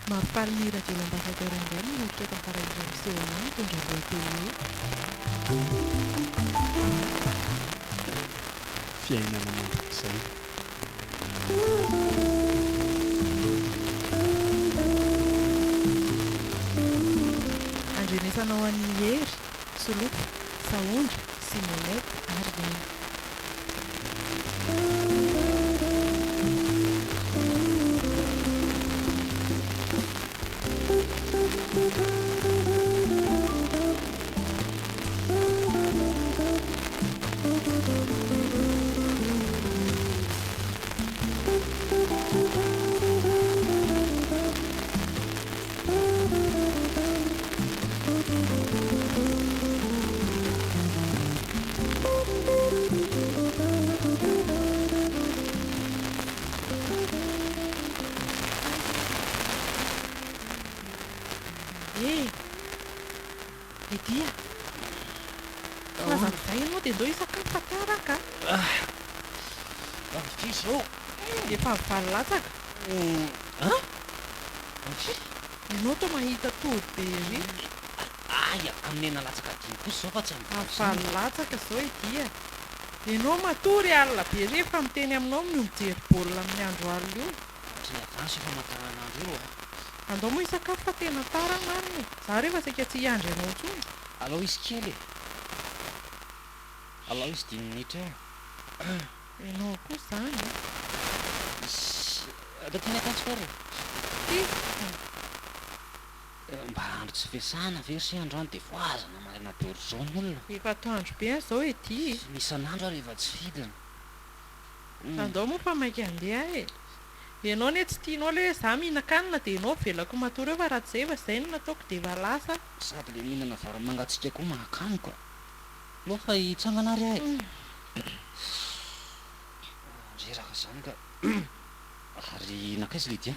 Mahafaly ny radio l'ambassadeur indray manohitra eto Paraisy misehoana mitondra lohateny fiainana mandrakizay. andrenesana ho an'ny hery, solofo, saondra, simonety ary veny. Dia lazan'izay ianao dia ndao isakafo fataraka Fiso efa mivaly latsaka ianao to mahita tody be ery aya amin'ny nalatsaka dimy kosa zao fa tsy mivaly latsaka zao dia ianao matory alina be ery efa miteny aminao no mijery baolina amin'ny andro alina io avansy efa mataranandro io andao moa isakafo fa tena tara mariny za rehefa saika tsy hiandry ianao ntsony alao izy kely alao izy 10 minitra eo ianao koa zany da tena akantsokary ty mba andro tsy fiasana very sy androany dia voazana marina be ohatr'izao ny olona efa atoandro be zao ety misan'andro ary efa tsy fidina andao moa fa mainka andeha ianao ne tsy tianao le za mihinan-kanina dia ianao velako matory eo fa raha tsy zay fa zay no nataoko dia efa lasa sady le mihinana vary-mangatsika koa mahakaniko aloha fa hitsangana ary ahy reraka zany ka ary nakaizy le dia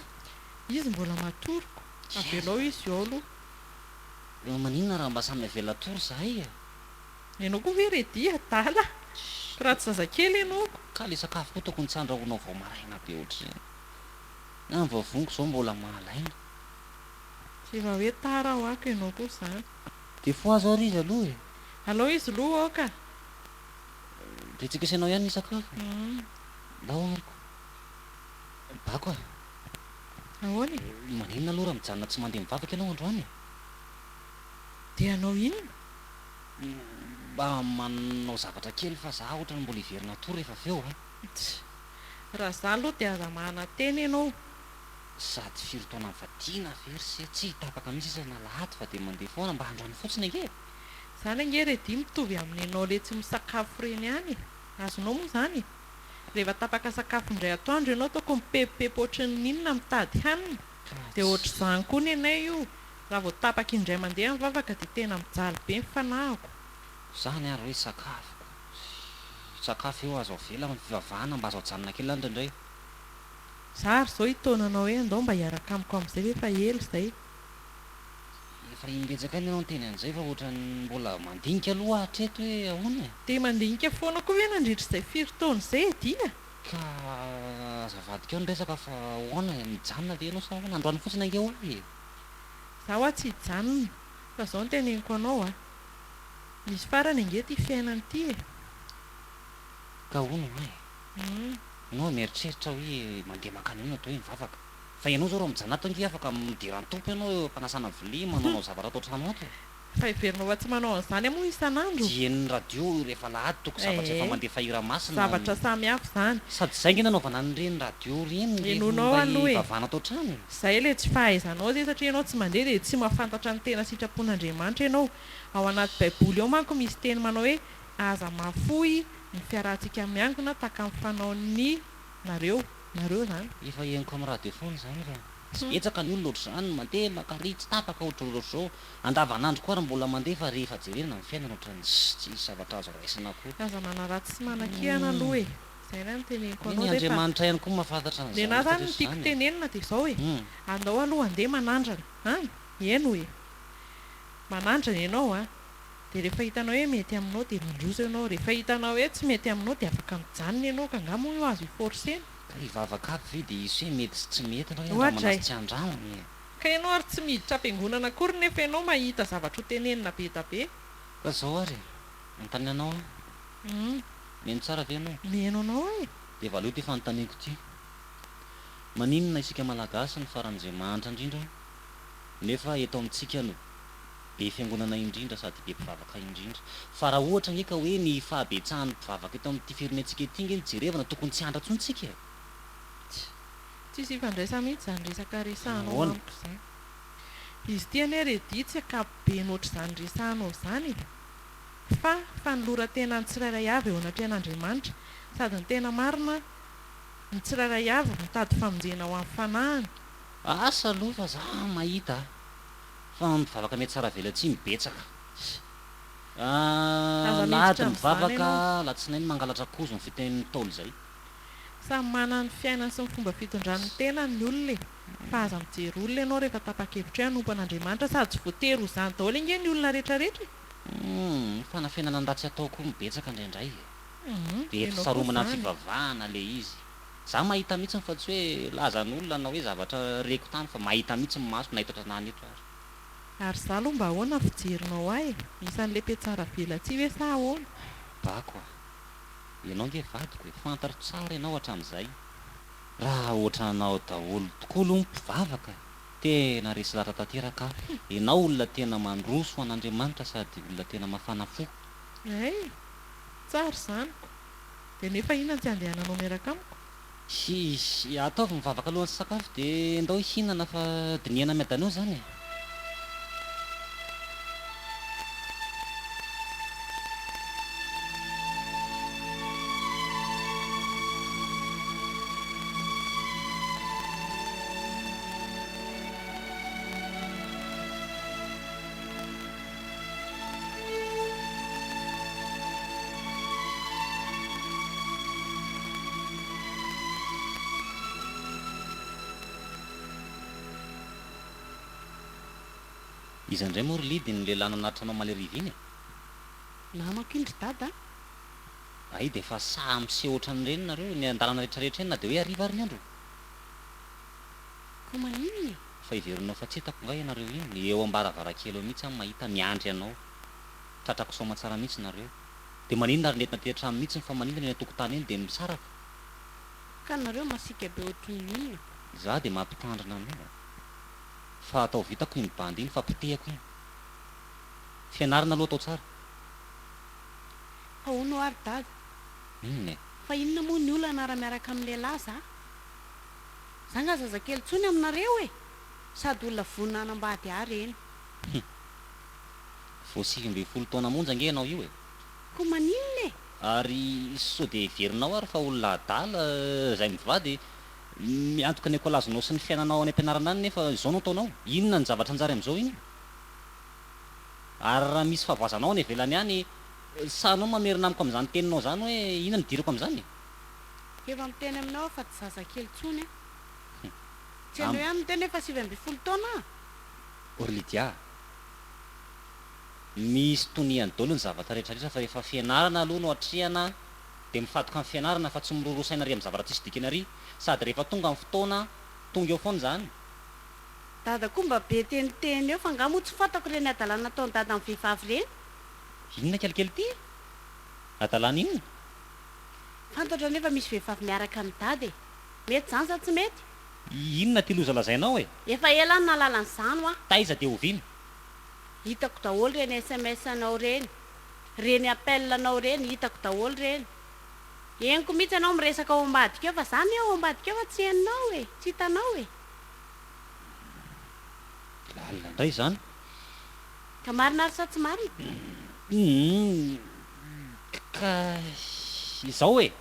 izy mbola matoroko avelao izy eo aloha maninona raha mba samy avela tory zahay ianao koa ve redia dala raha tsy zazakely ianaoko ka le sakafo koa tokony tsy andrahoinao vao maraina be ohatr'izay na mivavoniko zao mbola mahalaina tsy efa hoe tara ho ako ianao koa zany dia fo azo ary izy aloha alao izy loha ao ka dia tsika isanao ihany ny sakafo dao ariko bako ahoany maninona aloha raha mijanona tsy mandeha mivavaka ianao androany dia anao inona mba manao zavatra kely fa za ohatra ny mbola hiverina tory rehefa aveo raha za aloha dia aza mahana-tena ianao sady firotaona mivadiana very sy tsy hitapaka mihitsy isana lahady fa dia mandeha foana mba androany fotsiny ange zany ange redi mitovy amin'ny ianao le tsy misakafo reny hany azonao moa zany rehefa tapaka sakafo indray atoandro ianao toko mipepopepo ohatran'ny inona mitady hanina dia ohatr'izany koa ny anay io raha vao tapaka indray mandeha mivavaka dia tena mijaly be mifanahako zany ary hoe sakafo eo azo avela amin'ny fivavahana mba azo ajanona kely any indraindray za ary zao hitonanao hoe andao mba hiaraka amiko amin'izay rehefa elo zay efa imbetsaka any ianao nyteny an'izay fa ohatrany mbola mandinika aloha hatreto hoe ahoana dia mandinika foana koa hoe nandritra izay firotaona izay dia ka azavadika eo ny resaka fa ahoana mijanona dia ianao sa nandroany fotsiny ange ho ahy za ho tsy hijanona fa zao no teneniko anao misy farany ange ty fiainany ity ka hono ay anao mieritreritra hoe mandeha mankany atao hoe mivavaka fa ianao zao raha mijanona ato ange afaka midiran-tompo ianao mpanasana vilia mananao zavatra atao trano ato fa iverinao fa tsy manao an'izany amoa isan'andro dien'ny radio rehefa lahady toko zavatra efa mandeha fahira masina zavatra samy hafa zany sady zay nge nanaovana nyreny radio reny enonao aloha vavana atao trano zay le tsy fahaizanao zay satria ianao tsy mandeha dia tsy mahafantatra ny tena sitrapon'Andriamanitra ianao ao anaty baiboly eo manko misy teny manao hoe aza mafoy ny fiarahantsika miangona taka amin'ny fanaony nareo zany efa henoko amin'ny radio foana zany fa etsaka ny olona ohatr'izany mandeha makary tsy tapaka ohatr'ohatr'izao andavanandro koa raha mbola mandeha fa rehefa jerena ny fiainana ohatrany tsy zavatra azo raisina koa aza manaratsy sy manan-kihana aloha zay na nyteneniko anao ny Andriamanitra ihany koa mahafantatra dia na zany ny tiako tenenina dia izao andao aloha andeha manandrana eno manandrana ianao dia rehefa hitanao hoe mety aminao dia mandroso ianao rehefa hitanao hoe tsy mety aminao dia afaka mijanona ianao ka angamo io azo iforcena ivavaka aby ve dia izy hoe mety sy tsy mety raha manasy tsy andrama ka ianao ary tsy miditra am-piangonana akory nefa ianao mahita zavatra ho tenenina be da be. ka zao ary anontany anao meno tsara ve ianao meno anao e. dia valeo ty fanontaniako ty maninona isika malagasy ny faran'izay mahantra indrindra nefa eto amintsika no be fiangonana indrindra sady be mpivavaka indrindra fa raha ohatra nge ka hoe ny fahabetsahan'ny mpivavaka eto amin'ity firenentsika ety nge jerevana tokony tsy handratsontsika tsisy ifandraisa mihitsy zany resaka resahanao Ahoana? amiko izay izy ty anie reditsy akapobe noatra izany resahanao zany fa fanolora-tena ny tsirairay avy eo anatrehan'Andriamanitra sady ny tena marina ny tsirairay avy mitady famonjena ho amin'ny fanahiny. asa aloha fa za mahita fa mivavaka mety tsara vela tsy mibetsaka Aza lahatra miditra mivavaka amin'izany latsinainy mangalatra kozo ny fitenin'ny taolo zay Samy manana ny fiainany sy ny fomba fitondran'ny tena ny olona e. Fa aza mijery olona ianao rehefa tapa-kevitra hoe anompan'Andriamanitra sady tsy voatery ho izany daholo inge ny olona rehetrarehetra e. fanafenana ndatsy atao koa mibetsaka indraindray de eto Ianao saromana koa ny izany. fivavahana le izy za mahita mihitsiny fa tsy hoe lazan'olona na hoe zavatra reko tany fa mahita mihitsy ny maso na eto antranany eto ary Ary za aloha mba ahoana fijerinao ahy isan'le mpiatsara vela tsy hoe sa ahoana. bako ianao nge vadiko e fantaro tsara ianao hatramin'izay raha ohatra anao daholo tokoa aloha mpivavaka tena resy lara tanteraka ianao olona tena mandroso ho an'Andriamanitra sady olona tena mafana fo Tsara zaniko. Dia nefa inona tsy andehananao miaraka amiko? sisy ataovy mivavaka alohan'ny sakafo dia ndao hihinana fa diniana miadanao zany e izy indray moa ry lidy ny lehilahy nanaritra anao maleriviana namako indry dada ay dia efa samy sehoatra ny reny nareo ny andalana rehetrarehetra eny na dia hoe ariva ary ny andro ko maninona fa iverinao fa tsy hitako nga ianareo iny ny eo ambaravarakely eo mihitsy any mahita miandry anao tratrako soma tsara mihitsy nareo dia maninona ary nentina tehatrano mihitsy fa maninona ny atokotany eny dia misaraka ka nareo masika be ohatry ny inona za dia mampitandrina anao fa atao vitako iny bandy iny fa potehako iny fianarana aloha atao tsara fa hono ary dada inona e fa inona moa ny olana ara-miaraka amin'ny lehilahy za nga zazakely tsony aminareo e sady olona vonina anambady ary eny voasivy 20 taona monja nge ianao io e ko maninona e ary sao dia heverinao ary fa olona adala zay mivady miantoka ny ekolazonao sy ny fiainanao any am-pianarana any nefa izao no ataonao inona ny zavatra anjary amin'izao iny ary raha misy fahavoazanao any ivelany any sanao mamerina amiko amin'izany teninao zany hoe inona nidirako amin'izany efa miteny aminao fa tsy zazakely tsony a tsy anao ihany miteny efa 20 taona orlidia misy toniany daholo ny zavatra rehetrarehetra fa rehefa fianarana aloha no atrehana dia mifatoka amin'ny fianarana fa tsy mirorosaina ary amin'ny zavatra tsisy dikana ary sady rehefa tonga amin'ny fotoana tonga eo foana zany dada koa mba be teniteny eo fa nga moa tsy fantako reny adalana nataony dada amin'ny vehivavy reny inona kelikely ty adalana inona fantatra nefa misy vehivavy miaraka ny dada e mety zany sa tsy mety inona ty loza lazainao e efa ela ny nalalan'izany ho a taiza dia oviana hitako daholo reny sms anao reny reny appel anao reny hitako daholo reny eniko mihitsy anao miresaka ao ambadika eo fa zany eo ambadika eo fa tsy hainao e tsy hitanao e lalina indray zany ka marina ary sa tsy marina ka izao e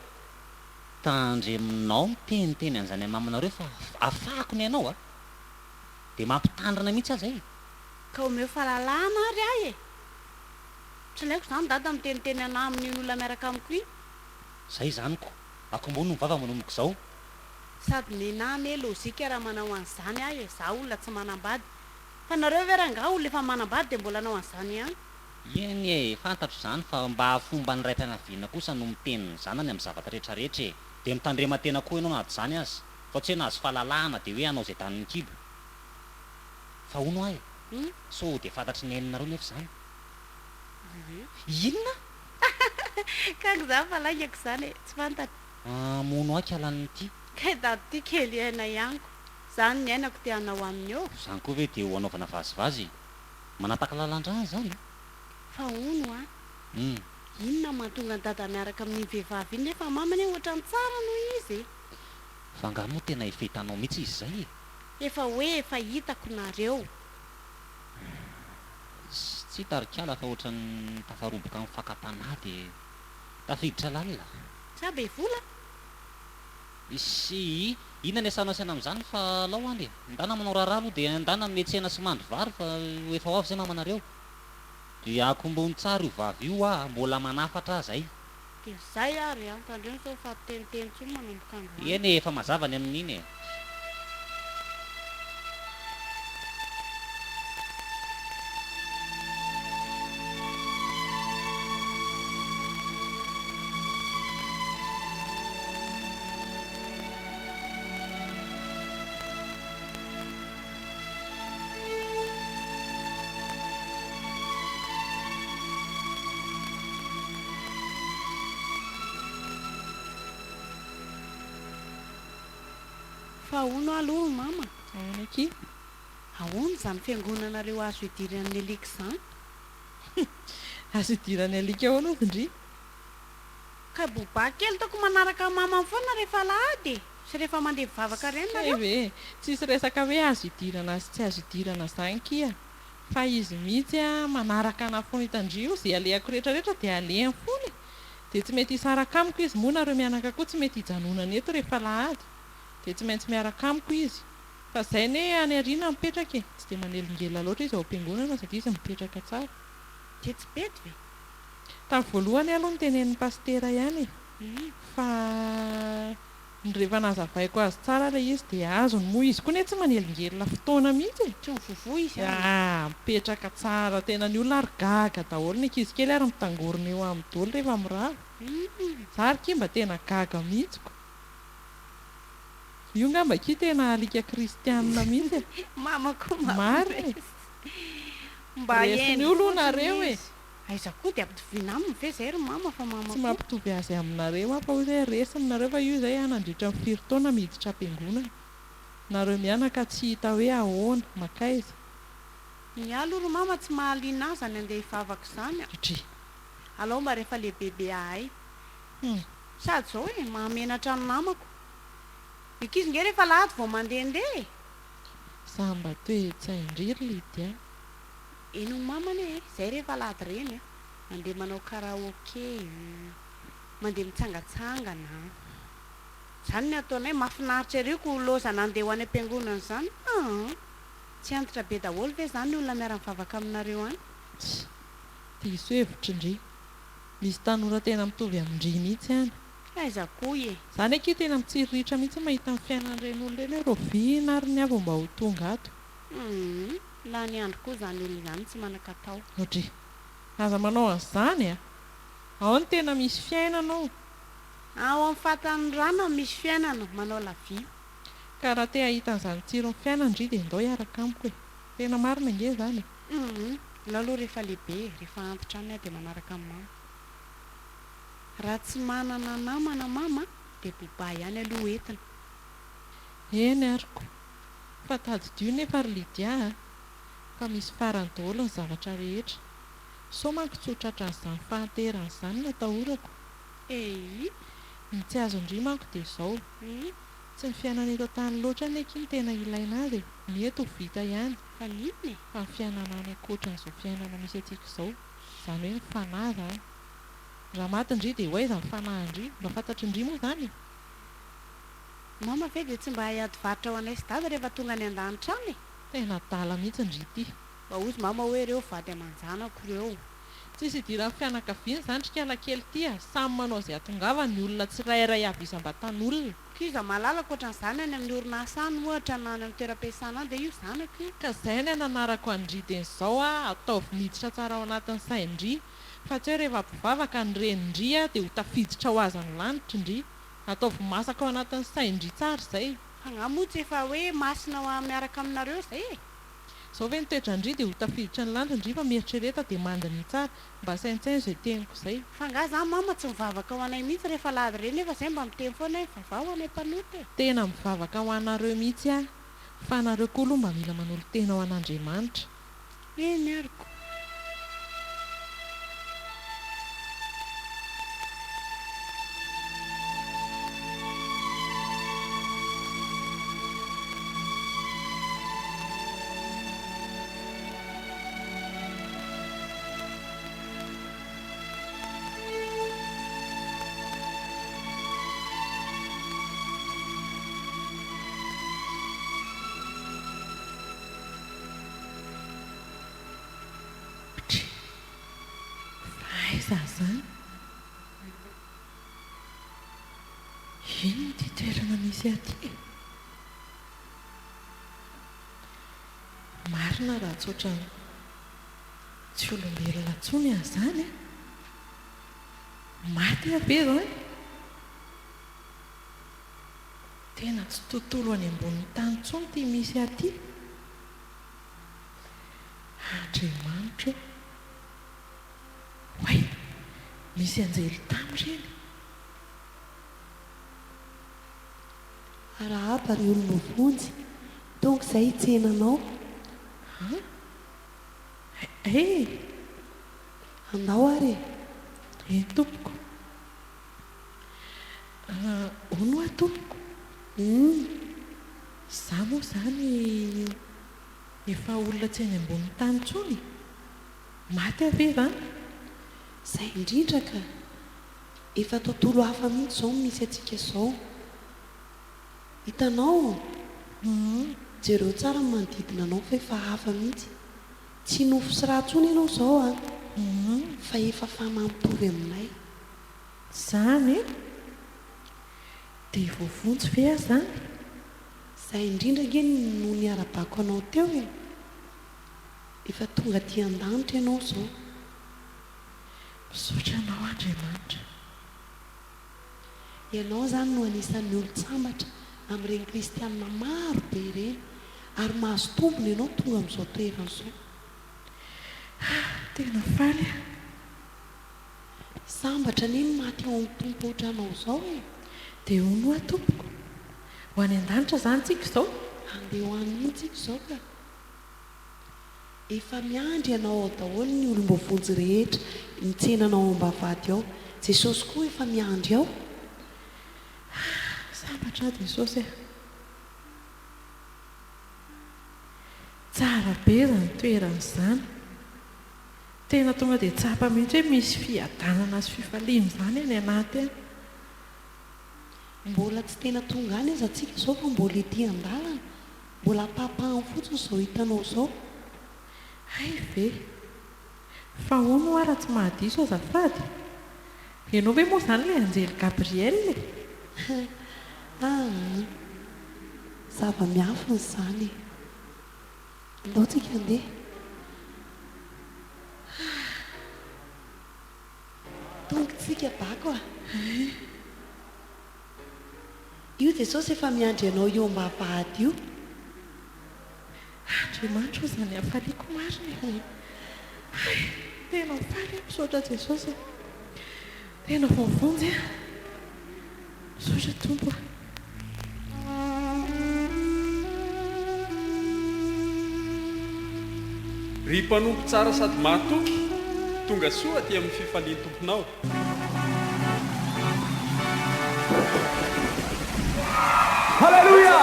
tandreminao miteniteny an'izany amamanareo fa afahako ny ianao a dia mampitandrina mihitsy aza e ka omeo fahalalahana ary ahy e tsy laiko zany dada miteniteny ana amin'ny olona miaraka amiko iny zay zaniko akombony mivava manomboka izao sady menany e lozika raha manao an'izany ahy e za olona tsy manambady fa nareo ve raha nga olona efa manambady dia mbola anao an'izany ihany eny e fantatro izany fa mba fomba ny ray mpianaviana kosa no miteniny zanany amin'ny zavatra rehetrarehetra e dia mitandrema tena koa ianao naty zany azy fa tsy hoe nahazo fahalalahana dia hoe anao izay taniny kibo fa ono ahy Hmm? so dia fantatry ny aininareo nefa izany inona kaka za fa laingako izany e tsy fantatra mono ahy kalan'ity ka dady ty kely aina ihaniko zany ny ainako te hanao aminy eo izany koa ve dia ho anaovana vazivazy manapaka lalan-drany zany fa ono a inona mahatonga ny dada miaraka amin'ny vehivavy iny nefa mamany ohatrany tsara noho izy fa ngano moa tena efetanao mihitsy izy zay efa hoe efa hitako nareo tsy tarikala fa ohatrany tafaroboka amin'ny fakapanahy dia tafiditra lalina sa be vola sy inona ny asanao saina amin'izany fa lao any ndana manao raharaha aloha dia andana metsena sy mandry vary fa efa ho avy zay mamanareo dia akombony tsara io vavy io a mbola manafatra zay dia zay ary a tandreo sao fa teniteny tsy manomboka an'izany eny efa mazavany amin'iny e fa ono aloha mama aonaky ahoana izany fiangonanareo azo idiran'ny alika izany azo idirany alika ao anao vindry ka boba kely toko manaraka mama foana rehefa lahady sy rehefa mandeha mivavaka reny nareo ve tsisy resaka hoe azo idirana sy tsy azo idirana zany kia fa izy mihitsy a manaraka ana foana hitandrio zay alehako rehetrarehetra dia alehany foany dia tsy mety hisaraka amiko izy moa nareo mianaka koa tsy mety hijanonana eto rehefa lahady dia tsy maintsy miaraka amiko izy fa zay ne any ariana mipetraka e tsy dia manelingela loatra izy ao am-piangonana satria izy mipetraka tsara dia tsy bety ve tamin'ny voalohany aloha ny tenen'ny pastera ihany e fa rehefa nazavaiko azy tsara ilay izy dia azony moa izy koa ne tsy manelingela fotoana mihitsy e tsy mivovo izy mipetraka tsara tena ny olona ary gaga daholo ny ankizy kely ary mitangorona eo amin'ny dolo rehefa mirava za ary kia mba tena gaga mihitsiko io ngamba kia tena alika kristianina mihitsy e mama koa mary mba resiny olo nareo e aiza koa dia ampitovina aminy ve zay ry mama fa mama tsy mampitovy azy aminareo a fa ho zay resiny nareo fa io zay nandritra ny firy-taona miditra am-piangonana nareo mianaka tsy hita hoe ahoana makaiza ny alo ry mama tsy mahaliana azy any andeha hivavaka izany satria alao mba rehefa lehibebe ahay sady zao e mahamenatra ny namako ikizy nge rehefa lahady vao mandehandeha samba toe tsy haindriry lidy a eno mamany e zay rehefa lahady reny a mandeha manao karaoke mandeha mitsangatsangana izany ny ataonay mahafinaritra areko lozana andeha ho any am-piangonana izany tsy antitra be daholo ve izany ny olona miara-mivavaka aminareo any dia iso hevitra indri misy tanora tena mitovy amindri mihitsy any aiza koa e izany akio tena mitsiriritra mihitsy mahita ny fiainan'ireny olo ireny hoe rovina ary ny avo mba ho tonga ato la ny andro koa izany olona izany tsy manan-katao ohatra aza manao an'izany a ao ny tena misy fiainanao ao amin'ny fatan'ny rano misy fiainana manao lavia ka raha te hahita an'izany tsiro ny fiainandry dia ndao hiaraka amiko e tena marina nge zany laloha rehefa lehibe rehefa antitra any a dia manaraka amin'ny mama raha tsy manana namana mama dia boba ihany aloha entina eny ariko fa tadidio nefa ry lidia fa misy farany daholo ny zavatra rehetra so manko tsy hotratran'izany fahanteran'izany no atahorako ny tsy azo indri manko dia izao tsy ny fiainana eto tany loatra ny aky ny tena ilaina azy ny eto ho vita ihany fa niny fa ny fiainana any ankoatran'izao fiainana misy atsika izao izany hoe ny fanahy zany raha maty indri dia ho aiza ny fanahy indri mba fantatry indri moa zany mama ve dia tsy mba haiady varitra ho anay sy dada rehefa tonga any an-danitra any tena dala mihitsy indri ity mba ozy mama hoe ireo vady aman-janako ireo tsisy idiran'ny fianakaviana zany trikala-kely ity a samy manao izay atongavany ny olona tsy rairay avy isam-batan'olona kiza malalaka ohatran'izany any amin'ny orinasa any ohatra na any amin'ny toeram-piasana any dia io zanako io ka izay ny nanarako andri dian'izao a ataovy miditra tsara ao anatin'ny saindri fa tsy hoe rehefa mpivavaka ny renindri a dia ho tafiditra ho azany lanitra indri ataovy masaka ao anatin'ny saindri tsara izay fa ngamotsy efa hoe masina miaraka aminareo izay e izao ve nitoetra indri dia ho tafiditra ny landro indri fa mieritrereta dia mandany tsara mba saintsainy izay teniko izay. fa nga za mama tsy mivavaka ho anay mihitsy rehefa lady ireny nefa izay mba miteny foana vavao ho anay mpanoty tena mivavaka ho anareo mihitsy a fa anareo koa aloha mba mila manolo tena ho an'Andriamanitra. eny ariko aiza zany ino ty toerana misy aty marina raha tsotra tsy olombelona ntsony azany maty ave zany tena tsy tontolo any ambonin'ny tany ntsony ty misy aty. Andriamanitra way misy anjely tamy reny raha aba ry olom-bovonjy donc izay hitsenanao andao ary tompoko ono a tompoko za moa zany efa olona tsy any ambonin'ny tany ntsony maty ave zany izay indrindra ka efa tontolo hafa mihitsy izao misy atsika izao hitanao jereo tsara ny manodidina anao fa efa hafa mihitsy tsy nofo sy raha ntsony ianao izao a fa efa famampitovy aminay zany dia vovontsy ve a zany izay indrindra ngeny no niara-bako anao teo e efa tonga ty an-danitra ianao izao misaotra anao Andriamanitra ianao zany no anisan'ny olo-tsambatra amin'ireny kristianina maro be ireny ary mahazo tombony ianao tonga amin'izao toerana izao tena faly sambatra neny maty ao amin'ny tompo ohatranao izao e dia ho no a tompoko ho any an-danitra zany tsika izao andeha ho any mihitsika izao ka efa miandry ianao ao daholo ny olom-bovonjy rehetra mitsenanao ambavady ao Jesosy koa efa miandry ao sambatra Jesosy tsara be zany toeran'izany tena tonga dia tsapa mihitsy hoe misy fiadanana sy fifaliana zany any anaty mbola tsy tena tonga any aza atsika izao fa mbola ety an-dalana mbola ampahapahany fotsiny izao hitanao izao ay ve fa ono ara tsy mahadiso azafady ianao ve moa zany ilay anjely Gabriel zava-miafina izany andao tsika andeha tongotsika bako a io Jesosy efa miandry ianao io ambavahady io Andriamanitra o zany afaliako marina tena faly misaotra Jesosy tena vovonjy misaotra tompo ry mpanompo tsara sady mahatoky tonga soa aty amin'ny fifaliany tomponao halleluja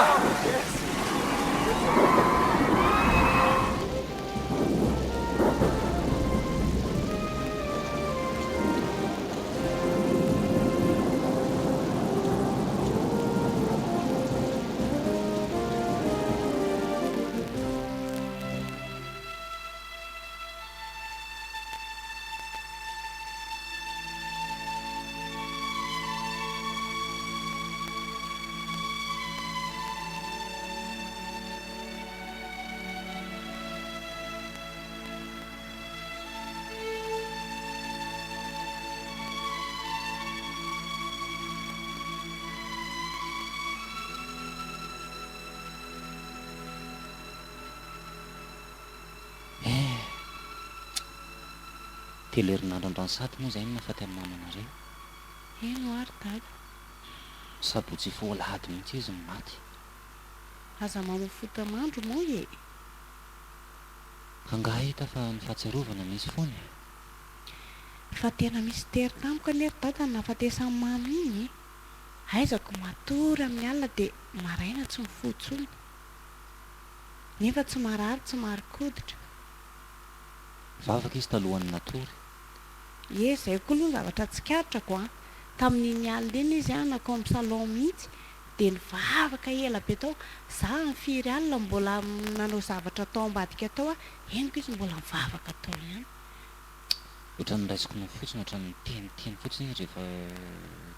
telo herinandro androany sady moa zay nafaty amin'ny mamanareo eno ary dada sabotsy foalahady mihitsy izy maty aza mamofotamandro moa e angahita fa ny fahatserovana misy foany fa tena misy tery tamiko anery dada ny nafatesan'ny mamy iny e aizako matory amin'ny alina dia maraina tsy mifotsony nefa tsy marary tsy marikoditra vavaka izy talohan'ny natory e zay koa aloha zavatra tsikaritrako a tamin'iny alina iny izy a nakao amin'ny salon mihitsy dia ny vavaka ela be tao za mifiry alina mbola nanao zavatra tao ambadika tao a eniko izy mbola mivavaka tao ihany ohatran'ny raisiko no fotsiny ohatran'ny teniteny fotsiny rehefa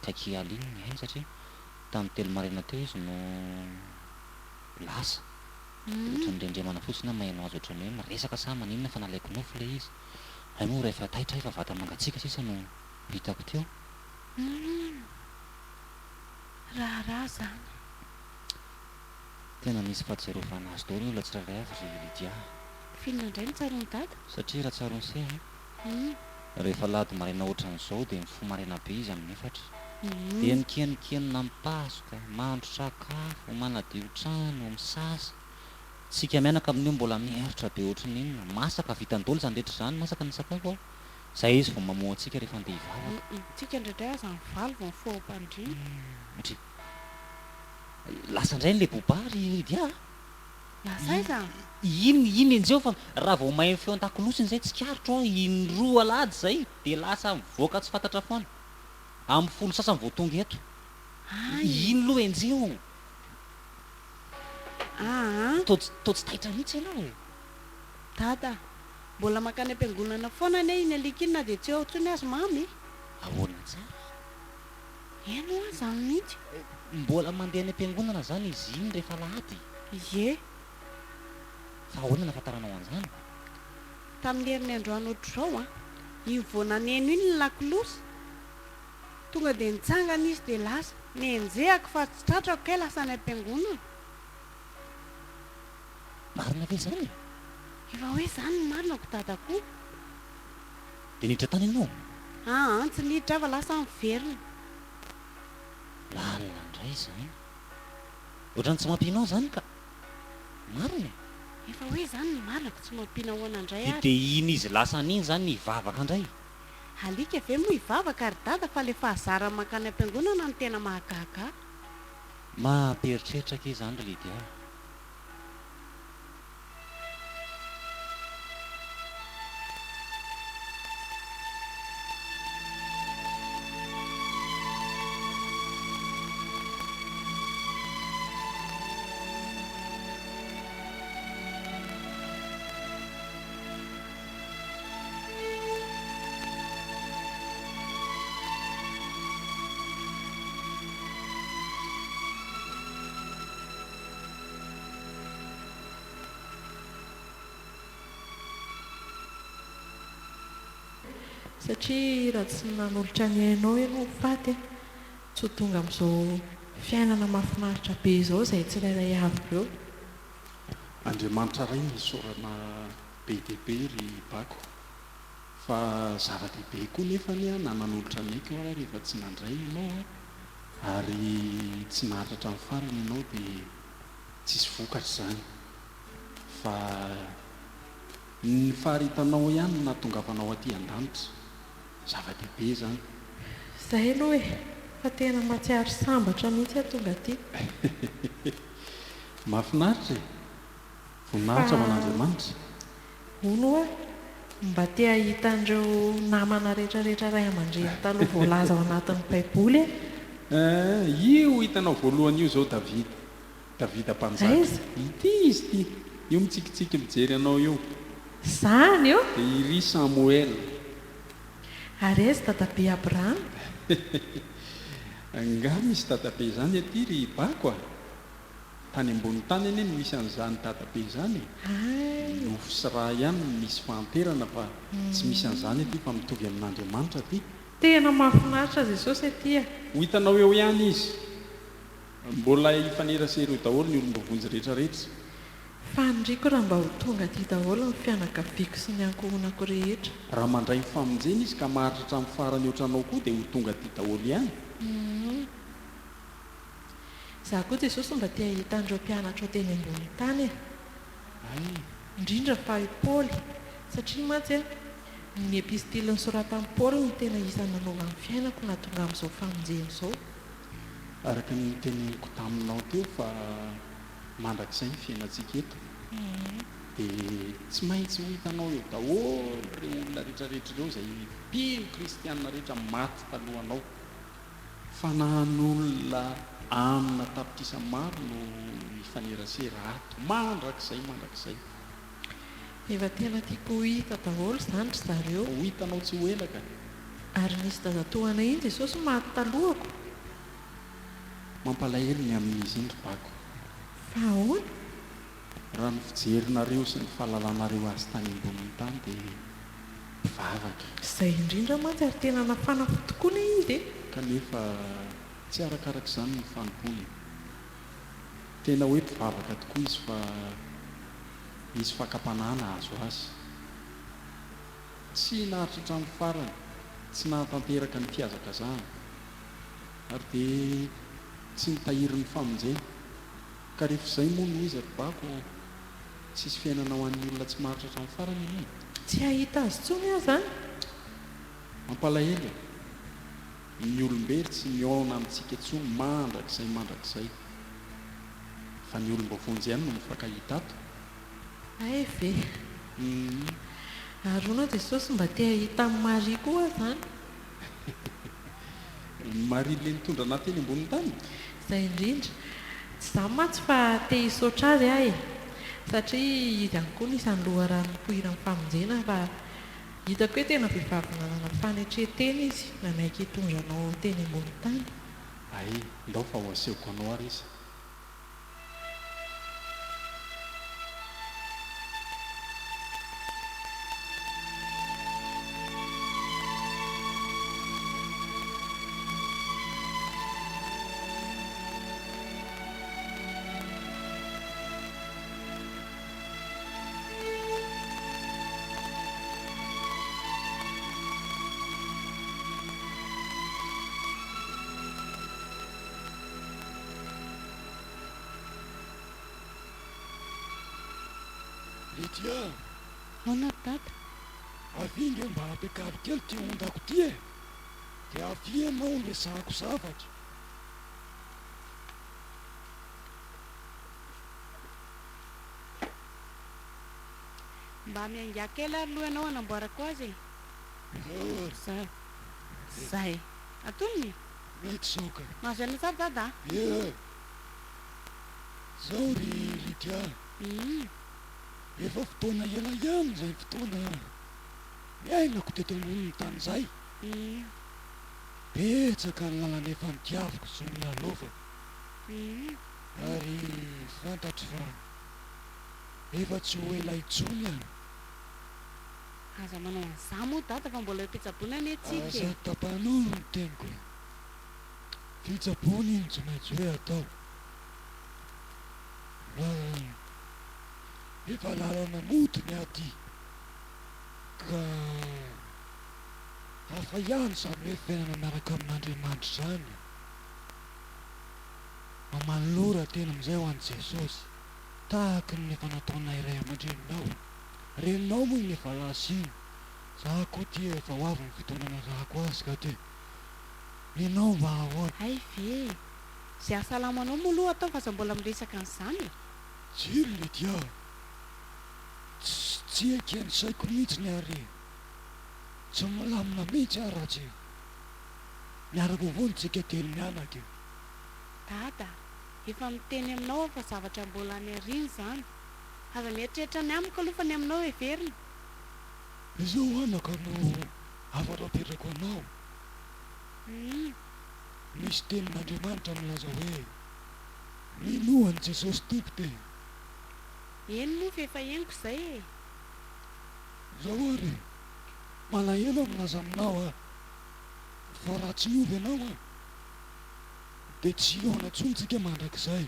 kaiky aly iny ny hainy satria tamin'ny telo maraina teo izy no lasa ohatran'ny rendremana fotsiny a mahaino azy ohatran'ny hoe miresaka sa maninona fa nalaiko nofo ilay izy ay moa rehefa taitra efa vata mangatsika sisa no hitako teo raharaha zany tena misy fahatserovana azy daholo ny olona tsirairay avy ry Lydia fihinana indray ny tsaron'ny dada satria raha tsaron'ny se rehefa lady maraina ohatran'izao dia mifo maraina be izy amin'ny efatra dia nikenikenina mipasoka mahandro sakafo manadio trano misasa tsika mianaka amin'io mbola miheritra be ohatran'inona masaka vitany-dolo zany rehetra zany masaka ny sakafo ao zay izy vao mamoa antsika rehefa andeha hivavaka tsika indraindray aza ny valo vao mifoampandrina satria lasa indray n'le bobary dia lasay zany iny enjeo fa raha vao mahay feo an-takolosiny zay tsikaritro a indroa alady zay dia lasa mivoaka tsy fantatra foana amin'ny folo sasany vao tonga eto iny loha enjeo to tsy taitra mihitsy ianao e dada mbola makany am-piangonana foana ane iny alika iny na dia tsy eo ntsony azy mamy ahoana tsara eno a zany mihitsy mbola mandeha any am-piangonana zany izy iny rehefa lahady ye fa ahoana nafantaranao an'izany tamin'ny herin'ny androany ohatr'izao a iny vao naneno iny ny lakolosy tonga dia nitsangana izy dia lasa nenjehako fa tsy tratrako kay lasa any am-piangonana marina ve zany efa hoe zany ny marinako dadakoa dia niditra tany ianao tsy niditra ava lasa miverina lalina indray zany ohatrany tsy mampianao zany ka marina efa hoe zany ny marinako tsy mampiana hoana indray ary dia iny izy lasa an'iny zany nivavaka indray alika ve moa hivavaka ary dada fa le fahazara makany am-piangonana no tena mahagaga mamperitreritra ke zany ry Lydia satria raha tsy nanolotra ny hainao ianao faty tsy ho tonga amin'izao fiainana mahafinaritra be izao izay tsirairay avy ireo andriamanitra ray ny sorana be dehibe ry bako fa zava-dehibe koa nefany a nananolotra ny haiko a rehefa tsy nandray ianao a ary tsy naharatra ny farany ianao dia tsisy vokatra zany fa ny faharitanao ihany natongavanao aty an-danitra zava-dehibe zany izay aloha e fa tena matsiary sambatra mihitsy atonga aty mahafinaritra e voninahitra ho an'andriamanitra ono a mba te hahita an'ireo namana rehetrarehetra ray aman-dreny taloha voalaza ao anatin'ny baiboly io hitanao voalohany io zao davida mpanjaka Aiza? ity izy ty io mitsikitsiky mijery anao io zany eo dia iry samoel ary aizy dadabe abrahama nga misy dadabe zany aty ry bako a tany ambony tany eny no misy an'izany dadabe zany nofo sy raha ihany no misy fahanterana fa tsy misy an'izany aty fa mitovy amin'andriamanitra ty tena mahafinaritra jesosy aty a ho hitanao eo ihany izy mbola hifanerasereo daholo ny olombovonjy rehetrarehetra fanindriko raha mba ho tonga ty daholo ny fianakaviako sy ny ankohonako rehetra. raha mandray famonjena izy ka maharitra amin'ny farany ohatranao koa dia ho tonga ty daholo ihany. Zaho koa Jesosy mba tia hitan'ireo mpianatra ao teny ambony tany e. Ay, Indrindra fa i Paoly, satria mantsy a ny epistily nosoratan'i Paoly no tena isan'ny nanova amin'ny fiainako nahatonga amin'izao famonjena izao. araka ny teneniko taminao teo fa mandrakizay ny fiainantsika eto dia tsy maintsy ho hitanao eo daholo ireo olona rehetrarehetra ireo izay mpino kristianina rehetra maty talohanao, fa nahan'olona amina tapitisa maro no mifanerasera ato mandrakizay. Efa tena tiako ho hita daholo izany ry zareo. Ho hitanao tsy ho elaka. Ary nisy dazatoana iny Jesosy maty talohako. Mampalahelo ny amin'izy iny ry bako. Fa ahoana? Raha ny fijerinareo sy ny fahalalànareo azy tany ambonin'ny tany dia mpivavaka. Izay indrindra mantsy ary tena nafanako tokoa ny izy e. Kanefa tsy arakarak'izany ny fanompony. Tena hoe mpivavaka tokoa izy fa misy fakapanana azo azy. Tsy naharitra hatramin'ny farany, tsy nahatanteraka ny fiazakazahana, ary dia tsy nitahiry ny famonjena. Ka rehefa izay moa no izy ry bako, tsisy fiainana ho an'ny olona tsy maharitra hatramin'ny farany izy. Tsy ahita azy tsony aho izany. Mampalahelo ny olombelo tsy miaona amintsika intsony mandrakizay, fa ny olom-bavonjy ihany no mifankahita ato. Ay ve. Aroana Jesosy mba tia hita amin'ny Maria koa izany. Maria le nitondra anahy teny amboniny tany. Izay indrindra. Tsy izany mantsy fa te hisaotra azy ahy, satria izy ihany koa nisan'ny loharano nipoiran'ny famonjena, fa hitako hoe tena vehivavy nanana fanetretena izy nanaiky hitondra anao teny ambony tany. Ay, ndao fa ho asehoko anao ary izy. Lydia, Ahoana dada? avinga mba ampiakary kely ty ondako ty e, dia avianao ny sahako zavatra. Mba miainga kely ary lohanao hanamboarako azy e. Zay. Atonony? Mety soka. Mahazo ana tsara dada? Ie, zao ry Lydia, efa fotoana ela ihany zay fotoana miainako teto amboniny tany zay. Betsaka ny lalana efa nitiavako sy ny lalova, ary fantatro fa efa tsy ho ela intsony any. Aza manao an'izany moa dada fa mbola fitsaboana ny atsika Aza tapanao no teniko, fitsaboana iny tsy maintsy hoe atao. Efa lalana modiny aty, ka hafa ihany samy hoe fiainana miaraka amin'Andriamanitra zany. Mamalora tena amin'izay ho an'i Jesosy, tahaka ny efa nataonay iray aman-dreninao. Reninao moa ny efa lasa iny, za koa ty efa ho avy ny fotoana nazahako azy ka ty. Nenao mba ahoana? Ay ve, zay ahasalamanao moa aloha atao fa aza mbola miresaka an'izany e. Tsiry Lydia, tsy ekeny saiko mihitsy ny ary tsy malamina mihitsy aho raha tsy miaraka avao ntsika telo mianaka io. Dada, efa miteny aminao fa zavatra mbola ny ariny zany. Aza mieritreritra ny amiko aloha fa ny aminao everina. Izao anaka no afatra apetrako anao. Misy tenin'Andriamanitra milaza hoe minohan'i Jesosy tiko te. Eny moa fa efa henoko izay e. Zao ary malahelo milaza aminao a, fa raha tsy miovy ianao a dia tsy hiona intsony tsika mandrakizay.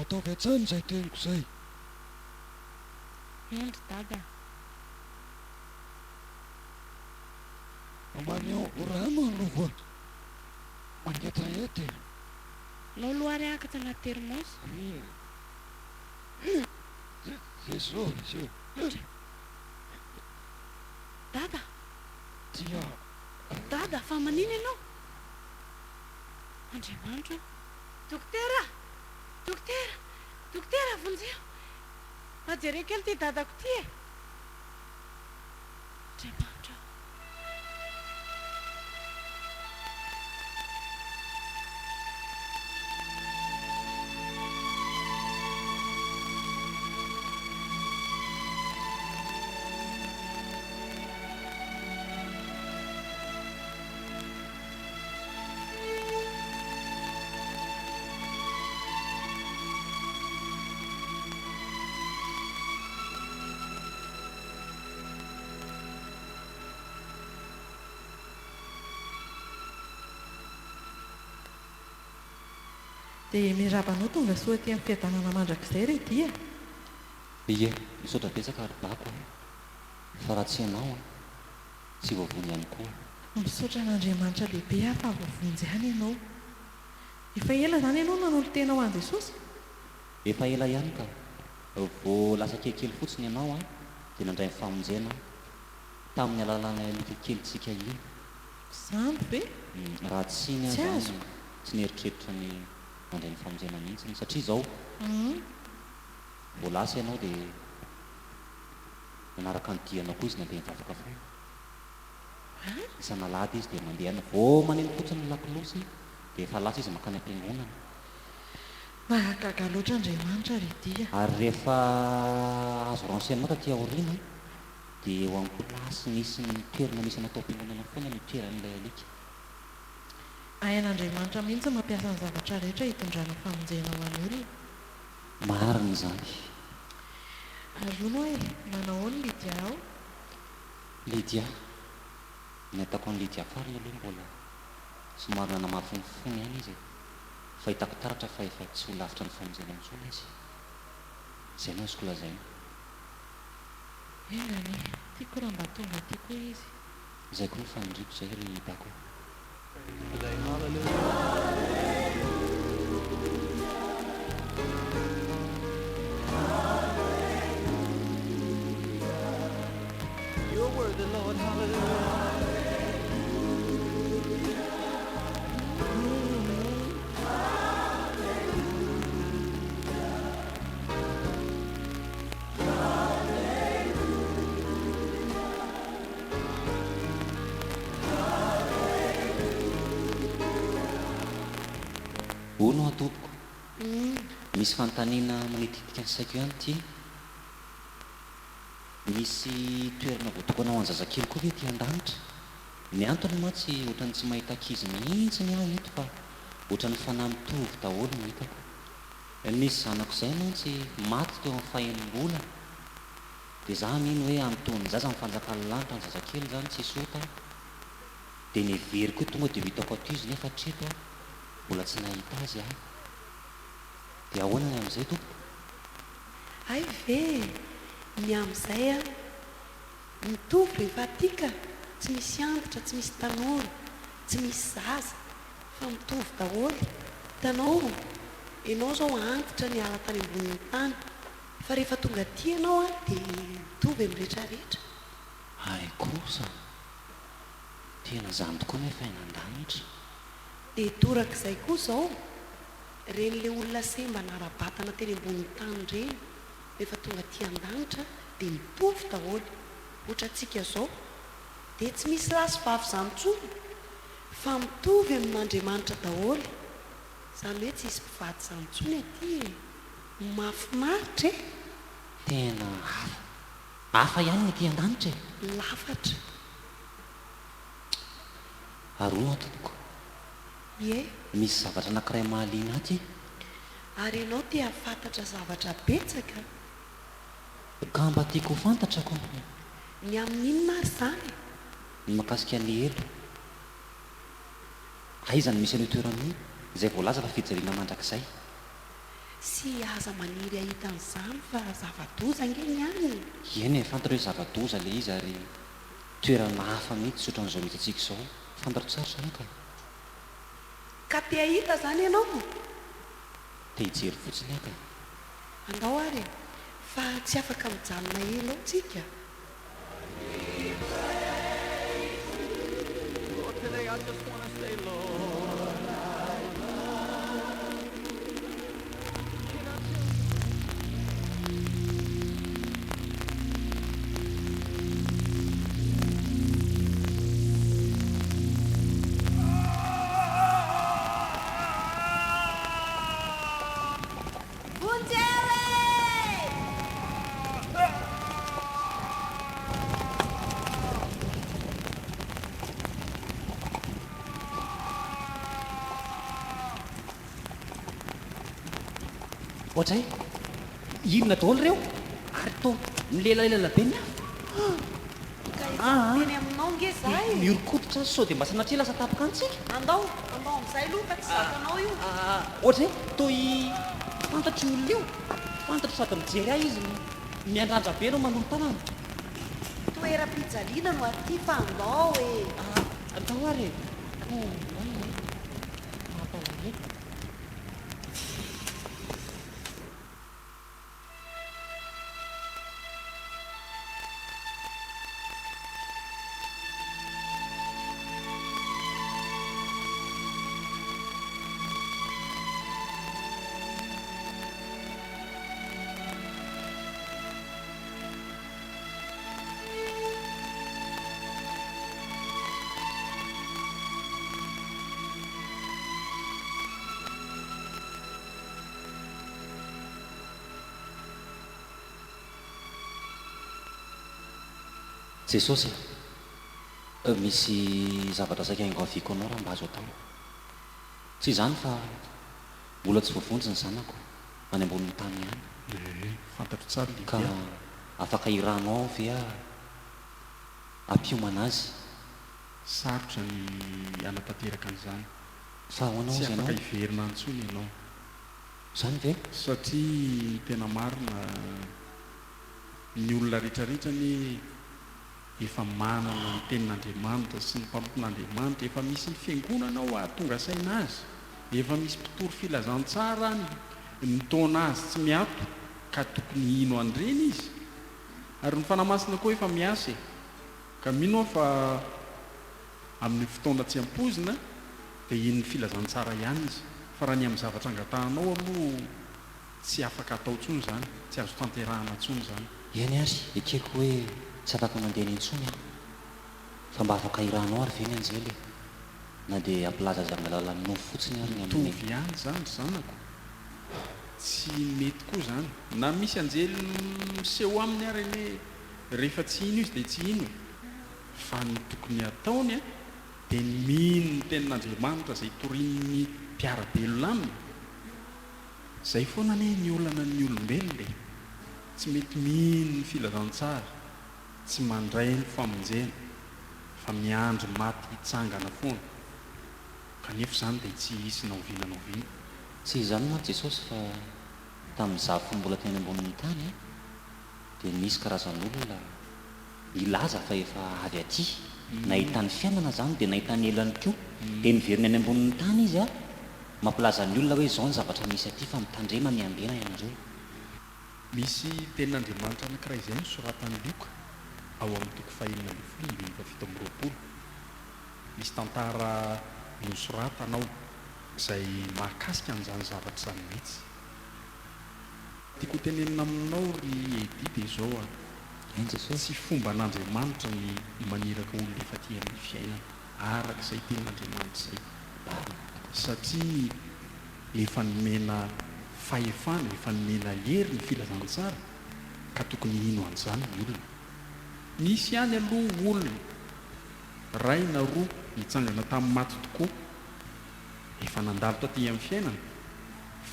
Ataovy hatsany izay teniko izay. endry dada Maneo rano anova mangetahety nao loary akatra anaty termosy Jesosy io dada dia dada fa manino ianao Andriamanitra dokotera dokotera dokotera vonjeo majere kely ty dadako ty e Andriamanitra dia mirabanao tonga soa ty amin'ny fiadanana mandrakizay re dia ie misaotra betsaka ary bako fa raha tsy ianao tsy voavony ihany koa misaotra an'Andriamanitra lehibe aho fa voavonjy ihany ianao efa ela zany ianao nanolo tena ho an' Jesosy efa ela ihany ka vo lasa kelikely fotsiny ianao dia nandray ny famonjena tamin'ny alalana alika kelitsika iny zany ve raha tsy iny Tsy aho azo. zany tsy nieritreritra ny mandray ny famonjena mihitsiny satria izao vo lasa ianao dia nanaraka ny dianao koa izy nandeha nivavaka fo isanalady izy dia mandehana vo maneno fotsiny ny lakilosy dia efa lasa izy makany am-piangonana mahagaga loatra Andriamanitra re dia ary rehefa azo renseignement taty aoriana dia eo amin'ny plasy nisy ny toerana misy natao am-piangonana foana ny toeran'ilay alika ay an'Andriamanitra mihitsy mampiasa ny zavatra rehetra hitondrana famonjena ho an'olona marina izany arono hoe manao ny Lydia ao Lydia ny ataoko ny Lydia fariny aloha mbola somary nanamafonyfony ihany izy fa hitako taratra fa efa tsy ho lavitra ny famonjena amin'izona izy izay no azoko lazaina engany tiako raha mba tonga ty koa izy izay koa ny fanindriko izay ry bako Your word, the Lord, hallelujah. ho no atopoko misy fanontaniana manititika ny saiko ihany ty misy toerana voatokanao ho an-jazakely koa ve ty an-danitra ny antony ma tsy ohatrany tsy mahita ankizy mihitsy ny aho eto fa ohatrany fanahy mitovy daholo no hitako nisy zanako izay mantsy maty teo amin'ny fahenim-bola dia za mino hoe amin'tony zaza mifanjakany lanitra ny zazakely zany tsy sota dia nivery koa tonga dia hitako ato izy nefa treto mbola tsy nahita azy aho dia ahoana ny amin'izay tompo ay ve ny amin'izay mitovy rehefa tika tsy misy antitra tsy misy tanora tsy misy zaza fa mitovy daholo hitanao ianao zao antitra ny ala tany ambonin'ny tany fa rehefa tonga ty ianao dia mitovy amin'ny rehetrarehetra ay kosa tena zany tokoa nefa eny an-danitra dia torak'izay koa zao reny le olona semba nara-batana teny ambonin'ny tany reny rehefa tonga ty an-danitra dia mitovy daholo ohatra antsika zao dia tsy misy lasy vavy zany ntsony fa mitovy amin'Andriamanitra daholo zany hoe tsy isy mpivady zany ntsony aty mafinaritra e tena hafa ihany ny ty an-danitra e lafatra aroa atopoko ie misy zavatra anankiray mahaliana aty ary ianao tia fantatra zavatra betsaka ka mba tiako ho fantatrako ny amin'inona ary zany ny makasika ny elo aizany misy an'io toerana io izay voalaza fa fijaliana mandrakizay sy aza maniry ahitan'izany fa zava-doza angeny any. eny e fantatra hoe zava-doza le izy ary toerana hafa mihitsy sotra n'izao mihitsy atsika izao fantatra tsara zany ka te ahita zany ianao te hijery fotsiny aka andao ary fa tsy afaka mijanona elo ao tsika. ohatray inona daholo reo ary to milelalela be ny Teny aminao nge zay miorokoditra sao dia mba sanatria lasa tapaka antsika andao amin'izay aloha ka tsy zakanao io. ohatray toy fantatry olona io fantatry sady mijery ahy izy miandrandra be anao manolon tanana toeram-pijaliana no aty fa andao e. atao ary jesosy misy zavatra saika haingo aviko anao raha mba azo atao tsy izany fa mbola tsy voavonjy ny zanako any ambonin'ny tany ihany fantatro tsara ka afaka iranao ve a ampiomana azy sarotra ny anatanteraka an'izany fa hoanao tsy zy afaka ianao hiverina antsony ianao zany ve satria tena marina ny olona rehetrarehetra ny efa manana ny tenin'andriamanitra sy ny mpampiton'andriamanitra efa misy ny fiangonana ao ahatonga saina azy efa misy mpitory filazantsara ny taona azy tsy miato ka tokony ino andreny izy ary ny fanamasina koa efa miasa ka mino aho fa amin'ny fotoana tsy ampozina dia ino ny filazantsara ihany izy fa raha ny amin'ny zavatra angatahanao aloha tsy afaka atao ntsony zany tsy azo tanterahana ntsony zany eny ary ekeko hoe tsy afaka mandeha ny intsony a fa mba afaka iranao ary ve ny anjely na dia ampilaza azy amin'ny alalan'ny nofo fotsiny ary ny amin'ny tovy ihany zany zanako tsy mety koa zany na misy anjely miseho aminy ary ny rehefa tsy ino izy dia tsy ino fa ny tokony ataony a dia mino ny tenin'andriamanitra zay torian'ny mpiarabelona aminy zay foana ane ny olana ny olombelona e tsy mety mino ny filazantsara tsy mandray ny famonjena fa miandry maty hitsangana foana kanefa zany dia tsy hisy naovinanaovina tsy izany ma jesosy fa tamin'izaho fo mbola teny ambonin'ny tany a dia misy karazan'olona ilaza fa efa avy aty nahitany fiainana zany dia nahitany elany koa dia niveriny any ambonin'ny tany izy a mampilaza ny olona hoe zao ny zavatra misy aty fa mitandrema ny ambena ianareo misy tenin'andriamanitra anankiray izay ny soratany lioka ao amin'ny toko fahelina ny folo ny fafito amby roapolo misy tantara nosoratanao izay mahakasika an'izany zavatra zany mihitsy tiako tenenina aminao ry edi dia izao a en jesosy tsy fomba an'andriamanitra ny maniraka olona efa ty amin'ny fiainana araka izay tenin'andriamanitra izay satria efa nomena fahefana efa nomena hery ny filazantsara ka tokony ino an'izany ny olona misy ihany aloha olona ray na roa mitsangana tamin'ny maty tokoa efa nandalo taty amin'ny fiainana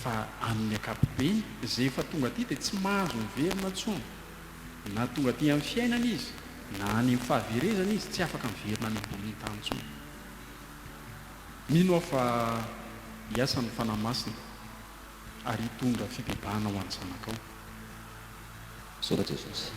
fa amin'ny akapobeny zay efa tonga aty dia tsy mahazo miverina ntsony na tonga aty amin'ny fiainana izy na any amin'ny fahaverezana izy tsy afaka miverina any ambonin'ny tany ntsony mino aho fa hiasa ny fanamasina ary hitondra fibebahana ho an'ny zanakao. soka jesosy.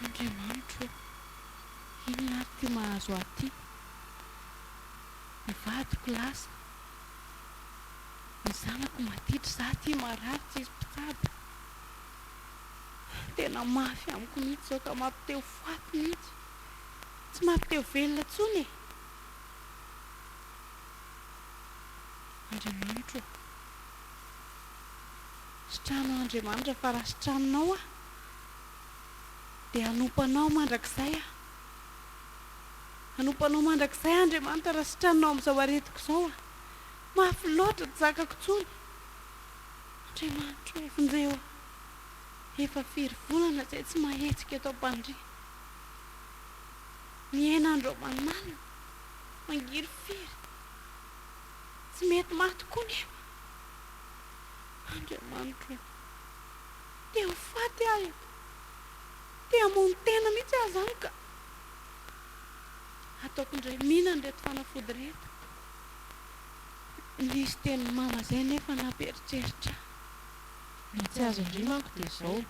Andriamanitro, inona ary ty mahazo aty? Ny vadiko lasa, ny zanako maditra, za ty marary tsisy mpitsabo. Tena mafy amiko mihitsy zao ka mampiteo faty mihitsy, tsy mampiteo velona intsony e. Andriamanitro, sitrano Andriamanitra fa raha sitranonao dia hanompanao mandrakizay hanompanao mandrakizay Andriamanitra raha sitranonao amin'izao aretiko izao mafy loatra tsy zakako intsony. Andriamanitra vonjeo efa firy volana izay tsy mahetsika eto am-pandria, miaina andro manalina mangiry firy, tsy mety maty koa nefa. Andriamanitra, te ho faty aho, te hamono tena mihitsy aho zany ka ataoko indray mihinana reto fanafody reto. Nisy teny mama izay nefa namperitreritra. Ny tsy azo indri manko dia izao,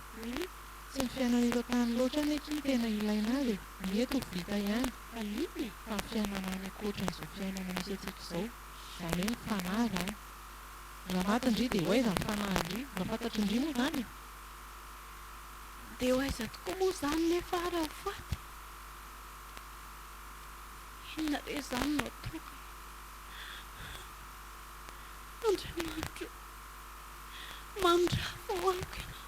tsy ny fiainana eto tany loatra ny eky ny tena ilaina azy, ny eto ho vita ihany. Fa ny fiainana any ankoatran'izao fiainana misy antsika izao, izany hoe mifanahy. Raha maty indri dia hoaiza ny fanahy indri, mba fantatro indri moa izany. Dia hoaiza tokoa moa izany nefa raha ho faty? Inona re izany no ataoko? Andriamanitra, mandrafo ho amiko ianao,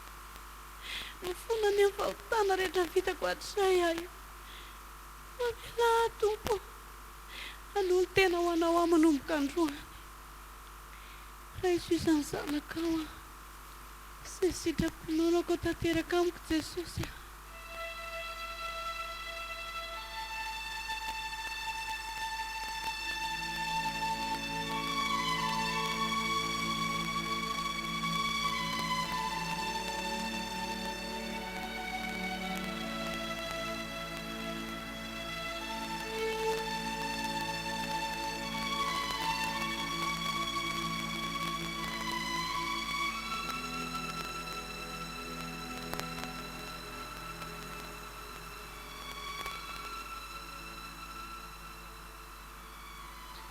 mifona ny amin'ny fahotana rehetra vitako hatrizay aho io. Mamela Tompo, hanolo tena ho anao aho manomboka androany. Raha isosan'ny zanakao aho, izay sitrapononako tanteraka amiko Jesosy aho.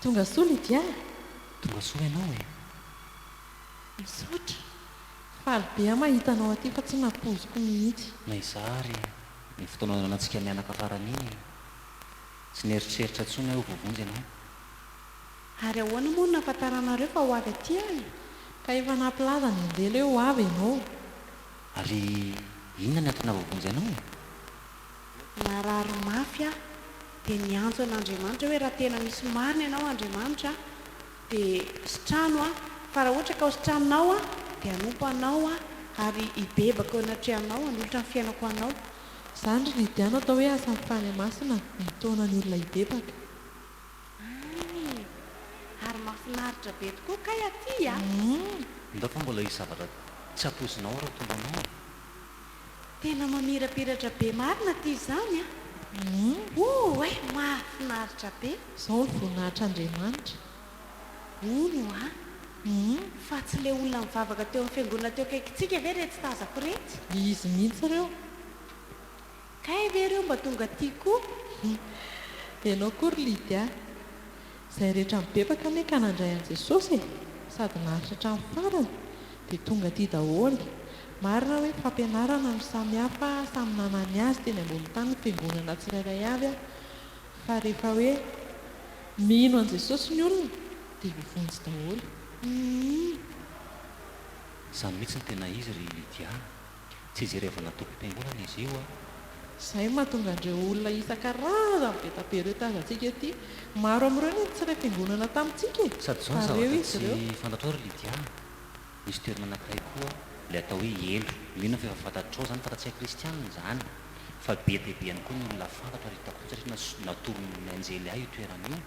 Tonga soa Lydia, tonga soa ianao e. misaotra. Faly be aho mahita anao aty fa tsy nampoziko mihitsy. Na izary ny fotoana anantsika mianaka faran'iny tsy nieritreritra intsony aho vovonjy ianao. Ary ahoana moa no nahafantaranareo fa ho avy aty any? Ka efa nampilaza ny andela hoe ho avy ianao. Ary inona ny antony vovonjy ianao e? Narary mafy aho dia niantso an'Andriamanitra hoe raha tena misy marina ianao Andriamanitra dia sitrano fa raha ohatra ka ho sitranonao dia hanompo anao ary hibebaka ao anatrehanao hanolotra ny fiainako anao. Izany ry Lydia no atao hoe asa mifany masina mitaona ny olona hibebaka. Ary mahafinaritra be tokoa kay aty Ndao fa mbola hisy zavatra tsy ampozinao raha tonga anao. Tena mamirapiratra be marina aty izany mahafinaritra be. Izao ny voninahitr' Andriamanitra. Ono fa tsy le olona mivavaka teo amin'ny fiangonana teo kaikintsika ve retsy tazako retsy izy mihitsy ireo kay ve reo mba tonga tia koa ianao kory lidy a izay rehetra mibebaka ane ka nandray an' jesosy sady naharitra hatramin'ny farany dia tonga tia daholo marina hoe fampianarana no samihafa samy nanany azy teny ambony tany ny fiangonana tsirairay avy a fa rehefa hoe mino an' jesosy ny olona dia vovonjy daholo izany mihitsy ny tena izy ry lidia tsy jerevana tompom-piangonana izy io a izay mahatonga andreo olona isan-karazany be tabe reo tazantsika ety maro amin'ireo ny tsy ray fiangonana tamintsika sady zao ny zavatra tsy fantatrao ry lidia misy toerana anankiray koa ilay atao hoe elo mino fa efa fantatrao zany fantatsika kristianina zany fa be dia be ihany koa ny olona fantatra ary hitako satria natoron'ny anjely ahy io toerana io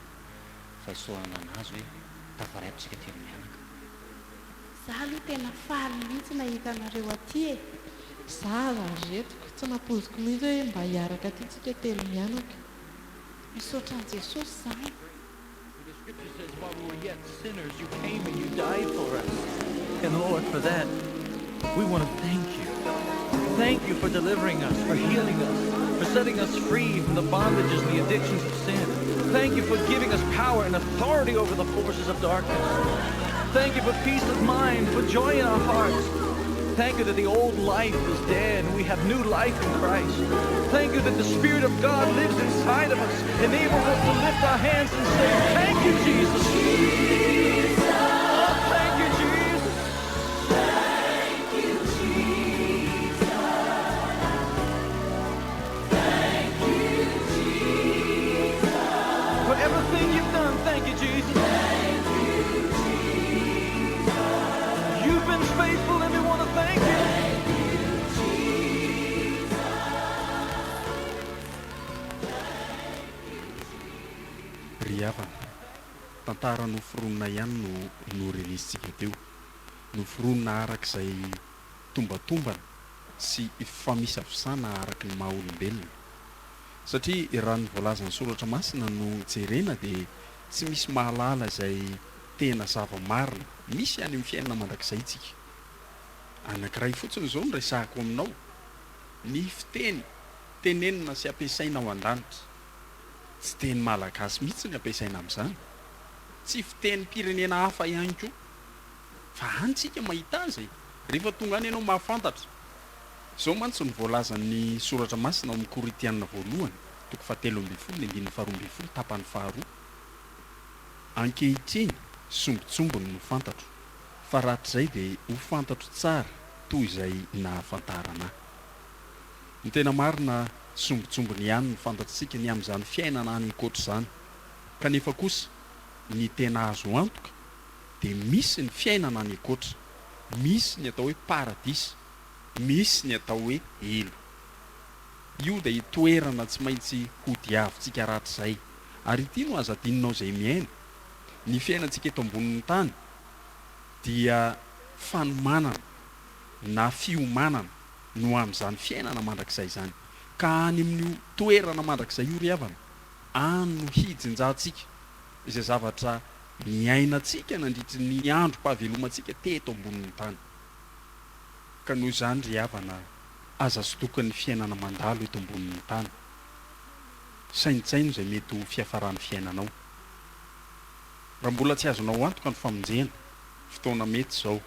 fa isoanana anazy hoe tafaraitritsika ty amin'ny anaka za aloha tena faly mihitsy nahita anareo aty e za zaretiko tsy napoziko mihitsy hoe mba hiaraka aty tsika telo mianaka misaotra an' jesosy zany The scripture says, while we were yet sinners, you came and you died for us. And Lord, for that, we want to thank you. Thank you for delivering us, for healing us, for setting us free from the bondages and the addictions of sin. Thank you for giving us power and authority over the forces of darkness. Thank you for peace of mind, for joy in our hearts. Thank you that the old life is dead and we have new life in Christ. Thank you that the Spirit of God lives inside of us, enables us to lift our hands and say, thank you, Jesus. Jesus. Oh, thank you, Jesus. Thank you, Jesus. Thank you, Jesus. For everything you've done, thank you, Jesus. Thank you, Jesus. You've been faithful and we want to thank you. Thank you, Jesus. Ry havana tantara noforonina ihany no renisitsika teo noforonina arak'izay tombatombana sy famisavosana araky ny maha olombelona satria raha ny voalazan'ny soratra masina no jerena dia tsy misy mahalala izay tena zava-marina misy any amin'ny fiainana mandrakizay itsika anankiray fotsiny izao no resahako aminao ny fiteny tenenina sy ampiasaina ao an-danitra tsy teny malagasy mihitsy ny ampiasaina amin'izany tsy fiteny pirenena hafa ihany koa fa antsika mahita azy rehefa tonga any ianao mahafantatra izao mantsy ny voalazan'ny soratra masina ao amin'ny Koritianina voalohany 7:12 tapany faharoa ankehitriny sombitsombony no fantatro fa rahatrizay dia ho fantatro tsara toy izay nahafantarana ny tena marina sombitsombony ihany ny fantatsika ny amin'izany fiainana any ankoatra izany kanefa kosa ny tena azo antoka dia misy ny fiainana any ankoatra misy ny atao hoe paradisa misy ny atao hoe elo io dia toerana tsy maintsy hodiavintsika rahatrizay ary ity no azadininao izay miaina ny fiainantsika eto ambonin'ny tany dia fanomanana na fiomanana no amin'izany fiainana mandrakizay izany ka any amin'io toerana mandrakizay io ry havana any no hijinjantsika izay zavatra miainantsika nandritry ny androm-pahavelomantsika teto ambonin'ny tany ka noho izany ry havana aza sotokan'ny fiainana mandalo eto ambonin'ny tany sainitsaino izay mety ho fiafaran'ny fiainanao raha mbola tsy azonao antoka ny famonjena fotoana mety izao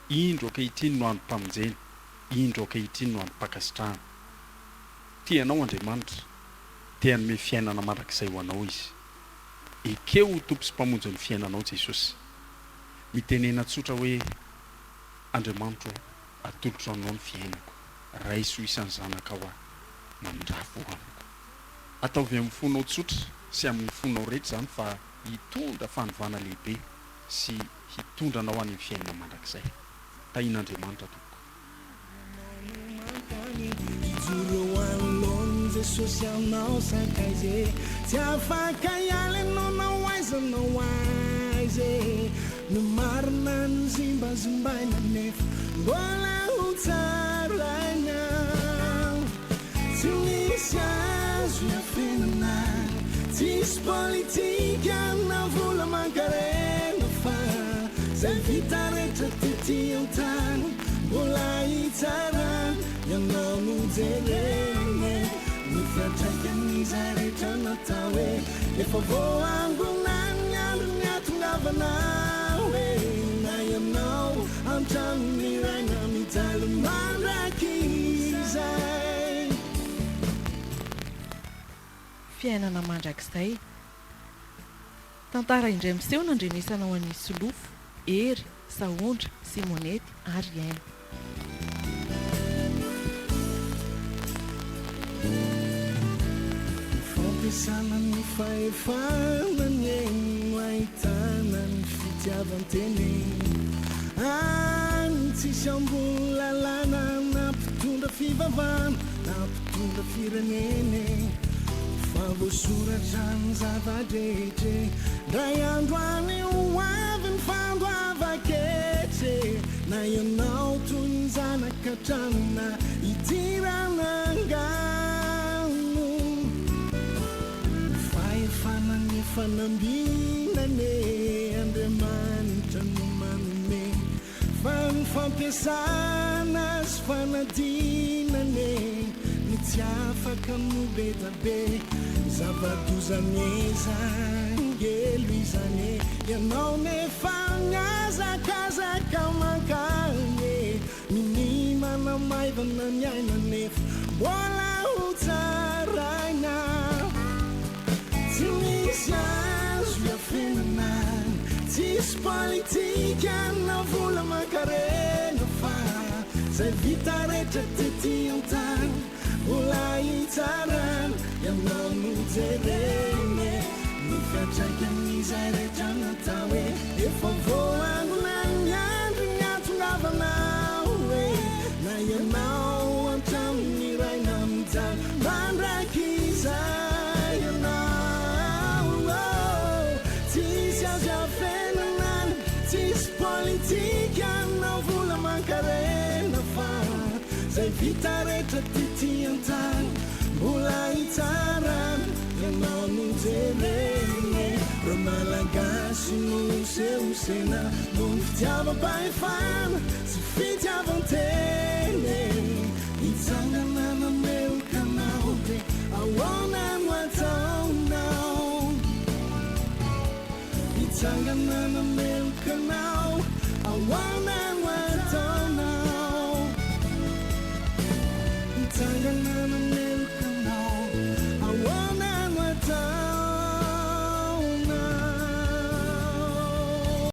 indro ankehitriny no androm-pamonjena indro ankehitriny no androm-pakasitrahana tianao Andriamanitra dia hanome fiainana mandrakizay ho anao izy ekeo ho tompo sy mpamonjy ny fiainanao Jesosy mitenena tsotra hoe Andriamanitra atolotra anao ny fiainako ray so isan'ny zanaka aho mamindrafo amiko ataovy amin'ny fonao tsotra sy amin'ny fonao rehetra zany fa hitondra fanovana lehibe sy hitondra anao any amin'ny fiainana mandrakizay tahin'Andriamanitra tompoko Jesosy anao sakaize tsy afaka ialanao nao aizanao aize no marina ny zimbazimbaina nefa mbola ho tsaraina tsy misy azo iafenana tsisy politika na vola mankarena fa zay vita rehetra tetiantany mbola hitsarany ianao no jereny ny fiatraikanyzay rehetra natao hoe efa voangonany andro ny atongavana hoe na ianao antrano ny raina mijaly mandraky izay fiainana mandrakizay tantara indray miseho nandrenesana ho an'ny solofo ery saondra simonety ary aina fampiasana ny fahefanany eno ahitana ny fitiavan-teny any tsisy ambony lalàna nampitondra fivavana nampitondra fireneny fa voasoratra ny zavadrehetre ndray andro any hoavy ny fandoavaketre na ianao toy ny zanakatranona itiranangano fahefanany fanambinane andriamanitra no manome fa ny fampiasana sy fanadinane ny tsy afaka no betabe zavadozanezangelo izane ianao nefa miazakazaka mankane minimana maivana ny aina nefa mbola ho tsaraina tsy misy azo iafenana tsisy politika na vola mankarena fa zay vita rehetra tetiantany mbola hitsarana ianao no jereny ny fiatraikanyzay rehetra natao hoe efa voangona ny andro ny atongavana hoe na ianao antramony raina mijaly mandraky izay ianao tsisy azo afenanany tsisy politika na vola mankarena fa zay vita rehetra tetiantany mbola hitsarana ianao no jereny ro malagasy no sehosena no ny fitiavam-pahefana sy fitiavan-teny hitsangana nameokanao de ahoana no ataonao hitsangana nameokanao ahoana